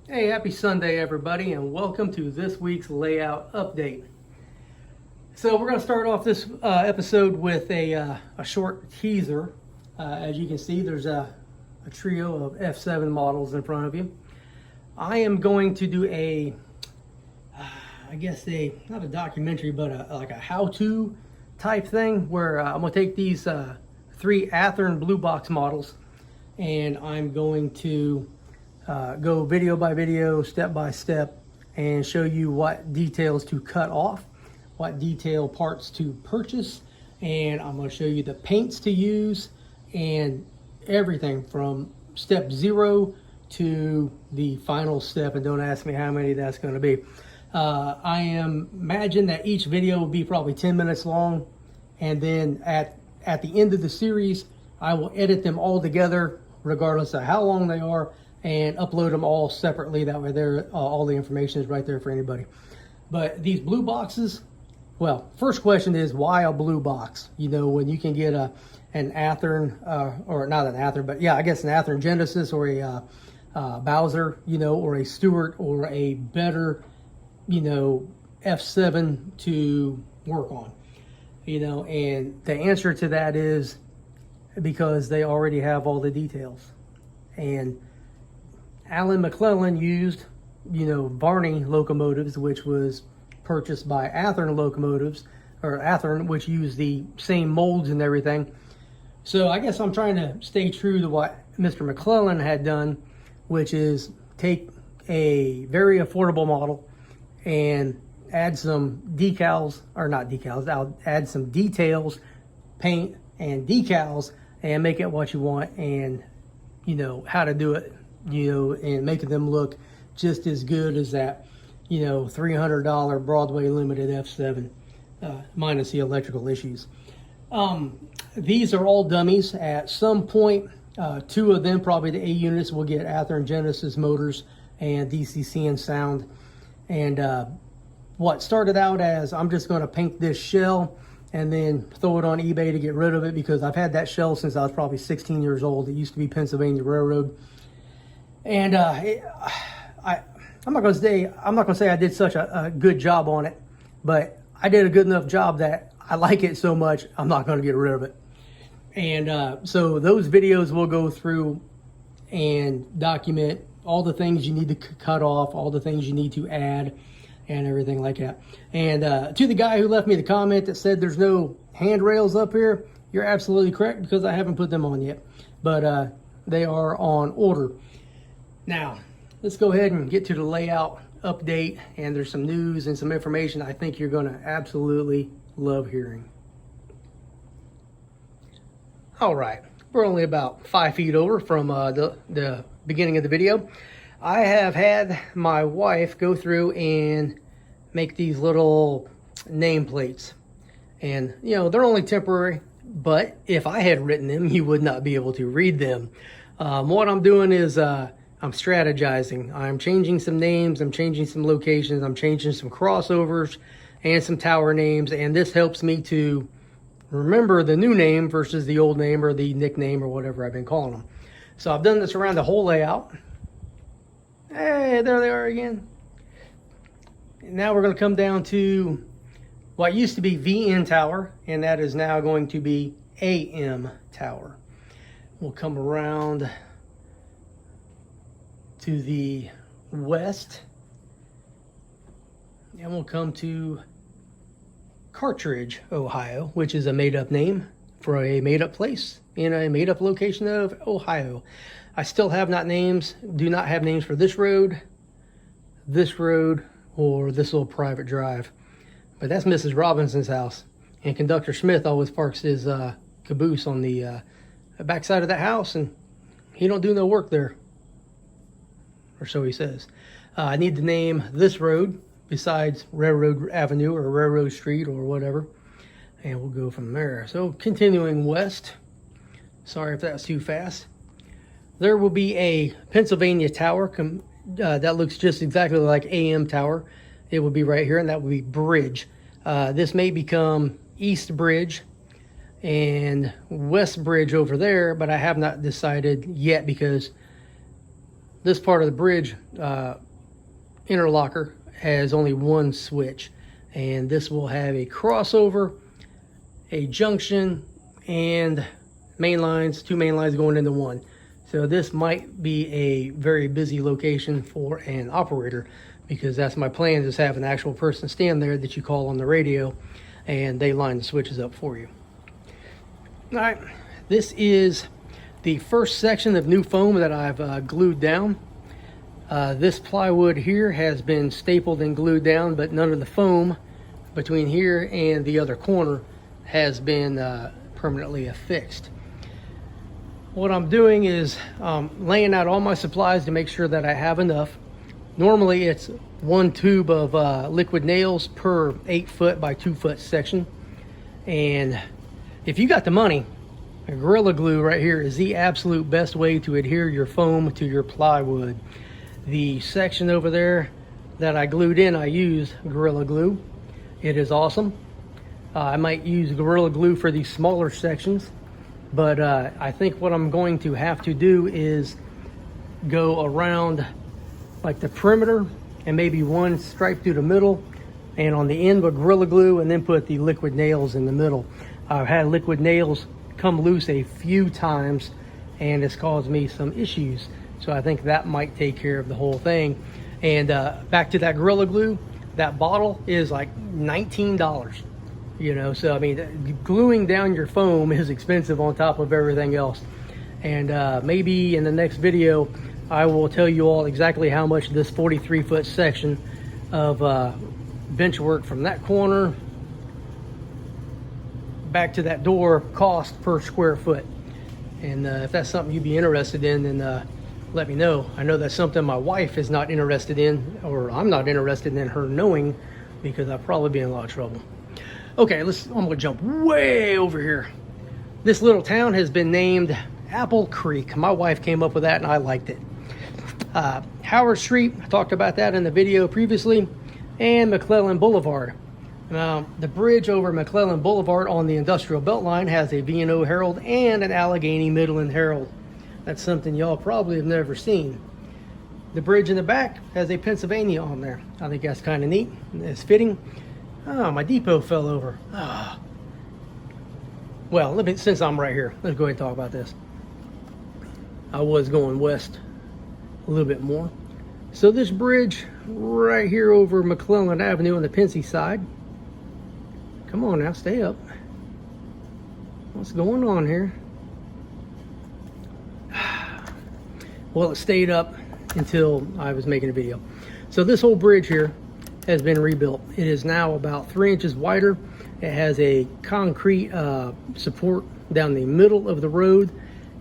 Hey, happy Sunday everybody, and welcome to this week's layout update. So we're going to start off this episode with a short teaser. As you can see, there's a trio of F7 models in front of you. I am going to do not a documentary, but like a how-to type thing where I'm going to take these three Athearn blue box models, and I'm going to go video by video, step by step, and show you what details to cut off, what detail parts to purchase, and I'm going to show you the paints to use and everything from step 0 to the final step. And don't ask me how many that's going to be. I imagine that each video will be probably 10 minutes long, and then at the end of the series I will edit them all together regardless of how long they are, and upload them all separately. That way there all the information is right there for anybody. But these blue boxes, well, first question is, why a blue box? You know, when you can get an Athearn, or not an Athearn, but yeah, I guess an Athearn Genesis or a Bowser, you know, or a Stewart, or a better, you know, F7 to work on, you know. And the answer to that is because they already have all the details. And Alan McClellan used, you know, Varney locomotives, which was purchased by Athearn locomotives, or Athearn, which used the same molds and everything. So I guess I'm trying to stay true to what Mr. McClellan had done, which is take a very affordable model and add some decals, or not decals, I'll add some details, paint and decals, and make it what you want, and you know how to do it, you know, and making them look just as good as that, you know, $300 Broadway Limited F7, minus the electrical issues. These are all dummies. At some point, two of them, probably the A units, will get Athearn Genesis motors and DCCN sound. And what started out as, I'm just going to paint this shell and then throw it on eBay to get rid of it, because I've had that shell since I was probably 16 years old. It used to be Pennsylvania Railroad. And I'm not going to say I did such a good job on it, but I did a good enough job that I like it so much I'm not going to get rid of it. And so those videos will go through and document all the things you need to cut off, all the things you need to add, and everything like that. And to the guy who left me the comment that said there's no handrails up here, you're absolutely correct, because I haven't put them on yet, but they are on order. Now, let's go ahead and get to the layout update, and there's some news and some information I think you're going to absolutely love hearing. All right, we're only about 5 feet over from the beginning of the video. I have had my wife go through and make these little nameplates, and you know, they're only temporary, but if I had written them, you would not be able to read them. What I'm doing is I'm strategizing. I'm changing some names, I'm changing some locations, I'm changing some crossovers and some tower names, and this helps me to remember the new name versus the old name, or the nickname, or whatever I've been calling them. So I've done this around the whole layout. Hey, there they are again. And now we're going to come down to what used to be VN Tower, and that is now going to be AM Tower. We'll come around to the west, and we'll come to Cartridge, Ohio, which is a made-up name for a made-up place in a made-up location of Ohio. I still have do not have names for this road, or this little private drive. But that's Mrs. Robinson's house, and Conductor Smith always parks his caboose on the backside of that house, and he don't do no work there, or so he says. I need to name this road besides Railroad Avenue or Railroad Street or whatever, and we'll go from there. So continuing west, sorry if that's too fast, there will be a Pennsylvania Tower that looks just exactly like AM Tower. It will be right here, and that will be Bridge. This may become East Bridge and West Bridge over there, but I have not decided yet, because this part of the bridge interlocker has only one switch, and this will have a crossover, a junction, and main lines, two main lines going into one. So this might be a very busy location for an operator, because that's my plan, is have an actual person stand there that you call on the radio and they line the switches up for you. All right, this is the first section of new foam that I've glued down. This plywood here has been stapled and glued down, but none of the foam between here and the other corner has been permanently affixed. What I'm doing is laying out all my supplies to make sure that I have enough. Normally it's one tube of liquid nails per 8 foot by 2 foot section. And if you got the money, Gorilla Glue right here is the absolute best way to adhere your foam to your plywood. The section over there that I glued in, I used Gorilla Glue. It is awesome. I might use Gorilla Glue for these smaller sections, but I think what I'm going to have to do is go around like the perimeter and maybe one stripe through the middle, and on the end with Gorilla Glue, and then put the liquid nails in the middle. I've had liquid nails come loose a few times and it's caused me some issues. So I think that might take care of the whole thing. And back to that Gorilla Glue, that bottle is like $19. You know, so I mean, gluing down your foam is expensive on top of everything else. And maybe in the next video, I will tell you all exactly how much this 43-foot section of bench work from that corner back to that door cost per square foot. And if that's something you'd be interested in, then let me know. I know that's something my wife is not interested in, or I'm not interested in her knowing, because I'd probably be in a lot of trouble. Okay, I'm gonna jump way over here. This little town has been named Apple Creek. My wife came up with that and I liked it. Howard Street, I talked about that in the video previously, and McClellan Boulevard. Now, the bridge over McClellan Boulevard on the Industrial Beltline has a V&O Herald and an Allegheny Midland Herald. That's something y'all probably have never seen. The bridge in the back has a Pennsylvania on there. I think that's kind of neat. It's fitting. Oh, my depot fell over. Oh. Well, since I'm right here, let's go ahead and talk about this. I was going west a little bit more. So this bridge right here over McClellan Avenue on the Pensy side. Come on now, stay up. What's going on here? Well, it stayed up until I was making a video. So this whole bridge here has been rebuilt. It is now about 3 inches wider. It has a concrete support down the middle of the road,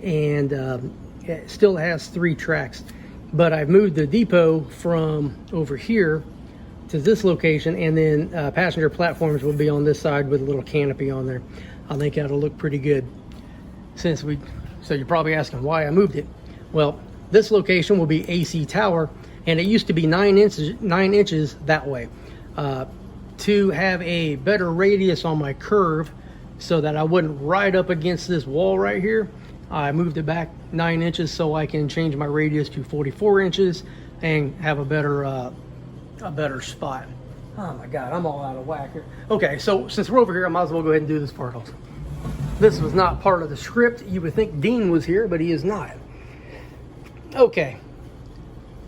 and it still has 3 tracks. But I've moved the depot from over here to this location, and then passenger platforms will be on this side with a little canopy on there. I think that'll look pretty good. So you're probably asking why I moved it. Well, this location will be AC tower, and it used to be 9 inches that way. To have a better radius on my curve so that I wouldn't ride up against this wall right here, I moved it back 9 inches so I can change my radius to 44 inches and have a better spot. Oh my God, I'm all out of whack here. Okay, so since we're over here, I might as well go ahead and do this part also. This was not part of the script. You would think Dean was here, but he is not. Okay,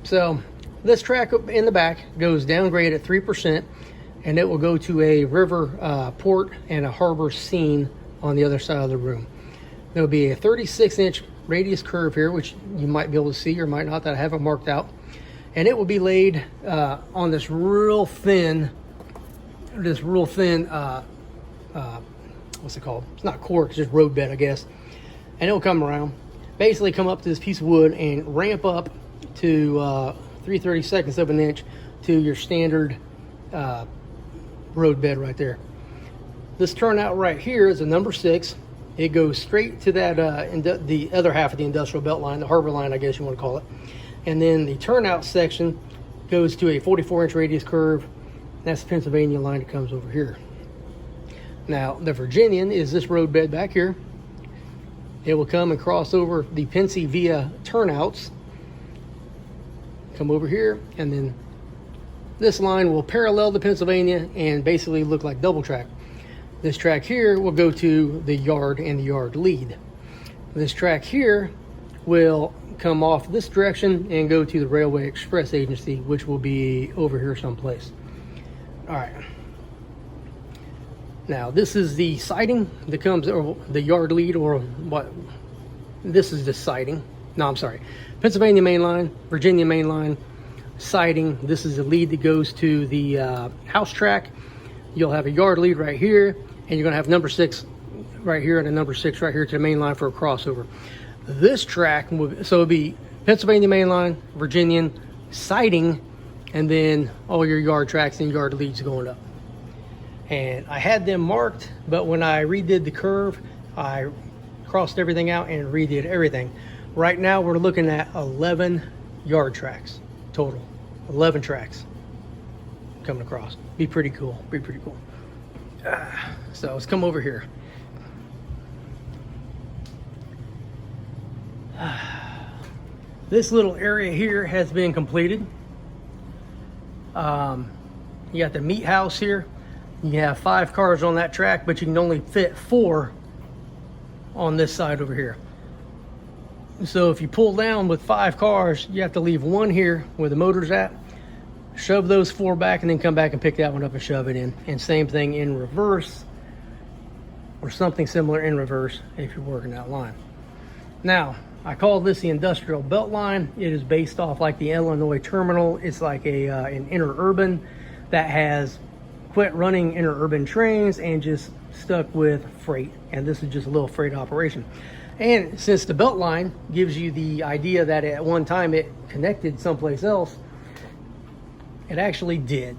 so this track in the back goes downgrade at 3%, and it will go to a river port and a harbor scene on the other side of the room. There'll be a 36-inch radius curve here, which you might be able to see or might not, that I haven't marked out. And it will be laid on this real thin, what's it called? It's not cork, it's just road bed, I guess. And it will come around, basically come up to this piece of wood and ramp up to 3/32 of an inch to your standard road bed right there. This turnout right here is a number 6. It goes straight to that the other half of the industrial belt line, the harbor line, I guess you want to call it. And then the turnout section goes to a 44-inch radius curve. That's the Pennsylvania line that comes over here. Now, the Virginian is this road bed back here. It will come and cross over the Pensy via turnouts. come over here, and then this line will parallel the Pennsylvania and basically look like double track. This track here will go to the yard and the yard lead. This track here will come off this direction and go to the Railway Express Agency, which will be over here someplace. All right. Now this is the siding that comes, or the yard lead, or what? This is the siding. No, I'm sorry. Pennsylvania main line, Virginia main line, siding. This is the lead that goes to the house track. You'll have a yard lead right here, and you're gonna have number 6 right here and a number 6 right here to the main line for a crossover. This track, so it'll be Pennsylvania main line, Virginian, siding, and then all your yard tracks and yard leads going up. And I had them marked, but when I redid the curve, I crossed everything out and redid everything. Right now we're looking at 11 yard tracks total. 11 tracks coming across. Be pretty cool. Be pretty cool. So let's come over here. This little area here has been completed. You got the meat house here. You have 5 cars on that track, but you can only fit 4 on this side over here. So if you pull down with 5 cars, you have to leave 1 here where the motor's at, shove those 4 back, and then come back and pick that one up and shove it in. And same thing in reverse, or something similar in reverse if you're working that line. Now, I call this the industrial belt line. It is based off like the Illinois terminal. It's like an interurban that has quit running interurban trains and just stuck with freight. And this is just a little freight operation. And since the belt line gives you the idea that at one time it connected someplace else, it actually did.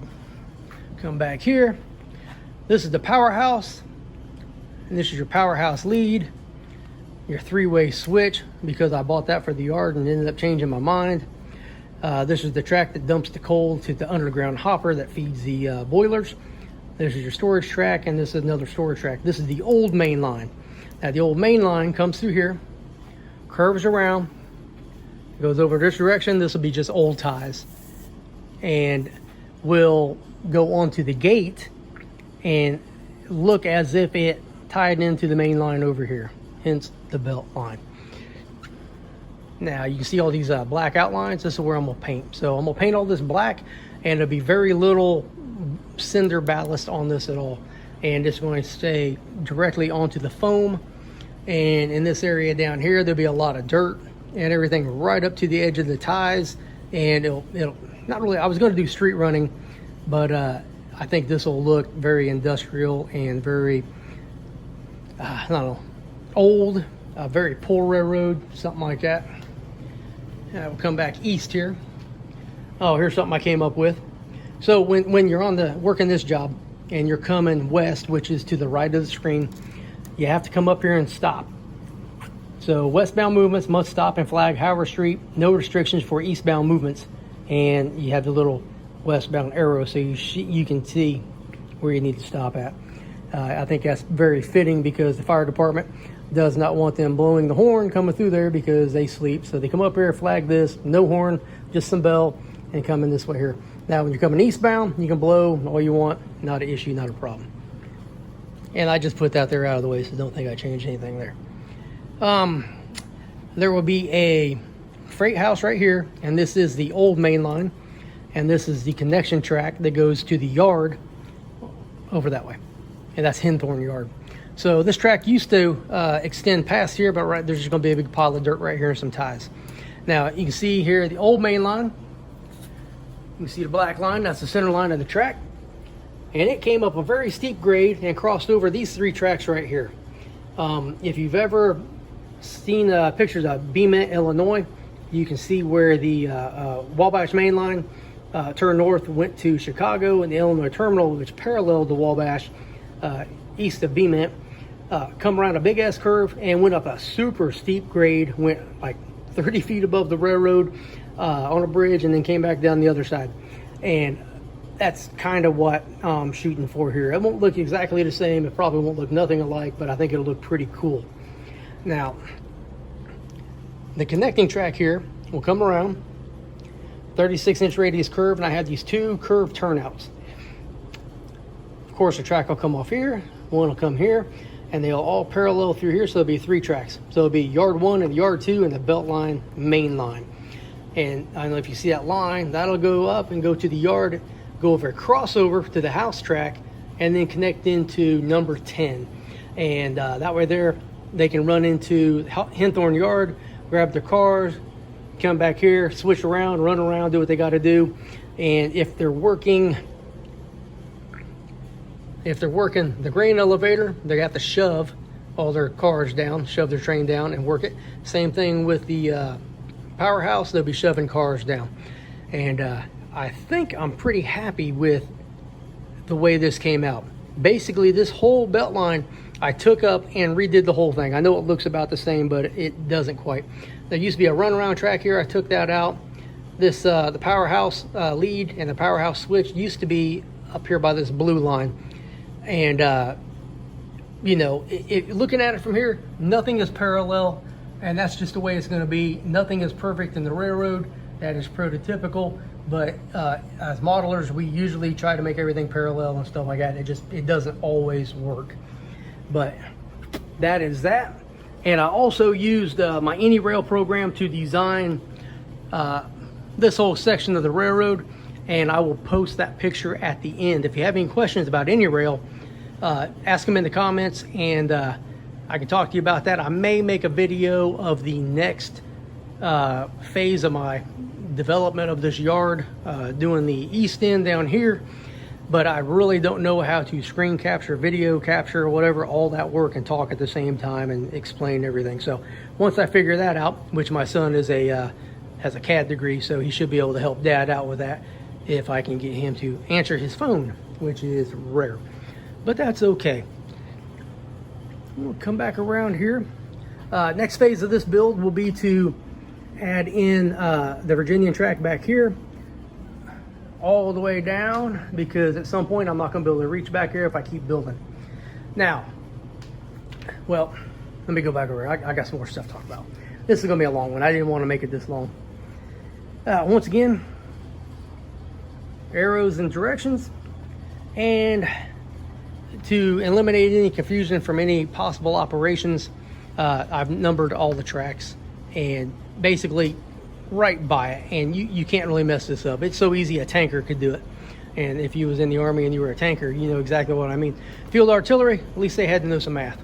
Come back here. This is the powerhouse, and this is your powerhouse lead, your 3-way switch, because I bought that for the yard and ended up changing my mind. This is the track that dumps the coal to the underground hopper that feeds the boilers. This is your storage track, and this is another storage track. This is the old main line. Now the old main line comes through here, curves around, goes over this direction. This will be just old ties, and will go onto the gate and look as if it tied into the main line over here, hence the belt line. Now you can see all these black outlines. This is where I'm gonna paint. So I'm gonna paint all this black, and there'll be very little cinder ballast on this at all, and it's going to stay directly onto the foam. And in this area down here, there'll be a lot of dirt and everything right up to the edge of the ties, and it'll not really, I was going to do street running, but I think this will look very industrial and very I don't know, old, very poor railroad, something like that. We'll come back east here. Oh, here's something I came up with. So when you're on the working this job and you're coming west, which is to the right of the screen, you have to come up here and stop. So westbound movements must stop and flag Howard Street. No restrictions for eastbound movements. And you have the little westbound arrow so you can see where you need to stop at. I think that's very fitting because the fire department does not want them blowing the horn coming through there because they sleep. So they come up here, flag this, no horn, just some bell, and come in this way here. Now, when you're coming eastbound, you can blow all you want. Not an issue, not a problem. And I just put that there out of the way, so don't think I changed anything there. There will be a freight house right here, and this is the old main line, and this is the connection track that goes to the yard over that way, and that's Henthorne Yard. So this track used to extend past here, but right there's just going to be a big pile of dirt right here and some ties. Now you can see here the old main line. You can see the black line, that's the center line of the track. And it came up a very steep grade and crossed over these 3 tracks right here. If you've ever seen pictures of Beement, Illinois, you can see where the Wabash main line turned north, went to Chicago, and the Illinois terminal, which paralleled the Wabash east of Beement, come around a big ass curve and went up a super steep grade, went like 30 feet above the railroad on a bridge, and then came back down the other side. And that's kind of what I'm shooting for here. It won't look exactly the same. It probably won't look nothing alike, but I think it'll look pretty cool. Now, the connecting track here will come around 36-inch radius curve, and I have these 2 curved turnouts. Of course, the track will come off here, one will come here, and they'll all parallel through here, so there'll be 3 tracks. So it'll be yard 1 and yard 2 and the belt line, main line. And I don't know if you see that line, that'll go up and go to the yard, go over a crossover to the house track, and then connect into number 10. And that way there, they can run into Henthorn Yard, grab their cars, come back here, switch around, run around, do what they got to do. And if they're working the grain elevator, they have to shove all their cars down, shove their train down and work it. Same thing with the powerhouse, they'll be shoving cars down. And I think I'm pretty happy with the way this came out. Basically, this whole belt line, I took up and redid the whole thing. I know it looks about the same, but it doesn't quite. There used to be a runaround track here. I took that out. This the powerhouse lead and the powerhouse switch used to be up here by this blue line. And you know, looking at it from here, nothing is parallel, and that's just the way it's going to be. Nothing is perfect in the railroad. That is prototypical. But as modelers, we usually try to make everything parallel and stuff like that. It doesn't always work. But that is that. And I also used my AnyRail program to design this whole section of the railroad, and I will post that picture at the end. If you have any questions about AnyRail, ask them in the comments, and I can talk to you about that. I may make a video of the next phase of my development of this yard, doing the east end down here, but I really don't know how to screen capture, video capture, or whatever, all that work, and talk at the same time and explain everything. So once I figure that out, which my son is has a CAD degree, so he should be able to help Dad out with that if I can get him to answer his phone, which is rare, but that's okay. We'll come back around here. Next phase of this build will be to add in the Virginian track back here all the way down, because at some point I'm not going to be able to reach back here if I keep building. Now, well, let me go back over here. I got some more stuff to talk about. This is going to be a long one. I didn't want to make it this long. Once again, arrows and directions, and to eliminate any confusion from any possible operations, I've numbered all the tracks and basically right by it, and you can't really mess this up. It's so easy a tanker could do it, and if you was in the Army and you were a tanker, you know exactly what I mean. Field artillery, at least they had to know some math.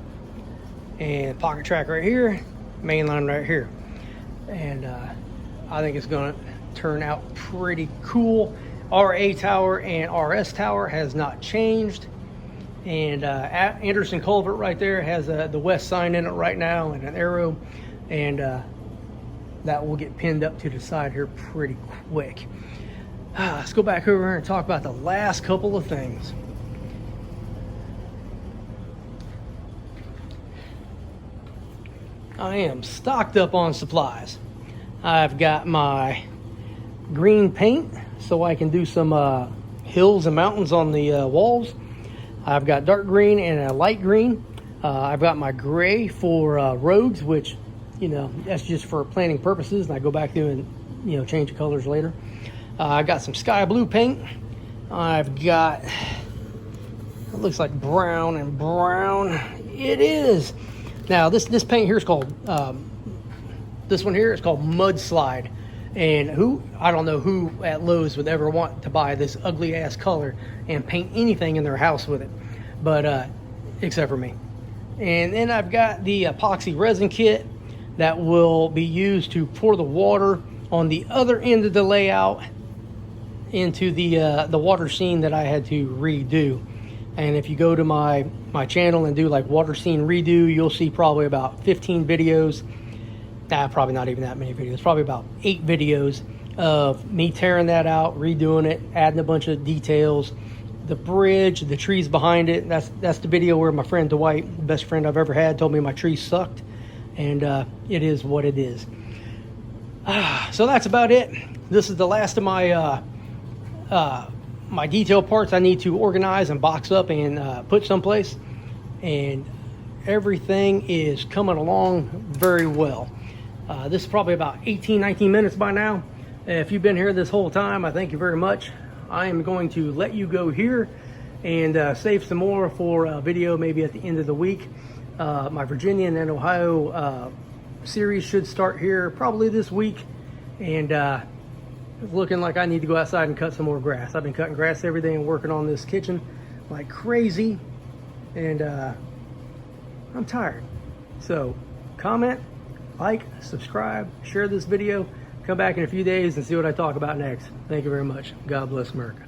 And pocket track right here, main line right here, and I think it's going to turn out pretty cool. RA tower and RS tower has not changed, and Anderson culvert right there has the west sign in it right now and an arrow, and that will get pinned up to the side here pretty quick. Let's go back over here and talk about the last couple of things. I am stocked up on supplies. I've got my green paint so I can do some hills and mountains on the walls. I've got dark green and a light green. I've got my gray for roads, which, you know, that's just for planning purposes, and I go back through and, you know, change the colors later. I've got some sky blue paint. I've got, it looks like brown and brown. It is. Now this paint here is called, this one here is called Mudslide. And I don't know who at Lowe's would ever want to buy this ugly ass color and paint anything in their house with it, but except for me. And then I've got the epoxy resin kit that will be used to pour the water on the other end of the layout into the water scene that I had to redo. And if you go to my channel and do like water scene redo, you'll see probably about 15 videos. Probably not even that many videos. Probably about 8 videos of me tearing that out, redoing it, adding a bunch of details. The bridge, the trees behind it. That's the video where my friend Dwight, the best friend I've ever had, told me my trees sucked. And it is what it is. So that's about it. This is the last of my my detail parts I need to organize and box up and put someplace. And everything is coming along very well. This is probably about 18-19 minutes by now. If you've been here this whole time, I thank you very much. I am going to let you go here and save some more for a video maybe at the end of the week. My Virginia and Ohio series should start here probably this week, and it's looking like I need to go outside and cut some more grass. I've been cutting grass every day and working on this kitchen like crazy, and I'm tired. So comment, like, subscribe, share this video. Come back in a few days and see what I talk about next. Thank you very much. God bless America.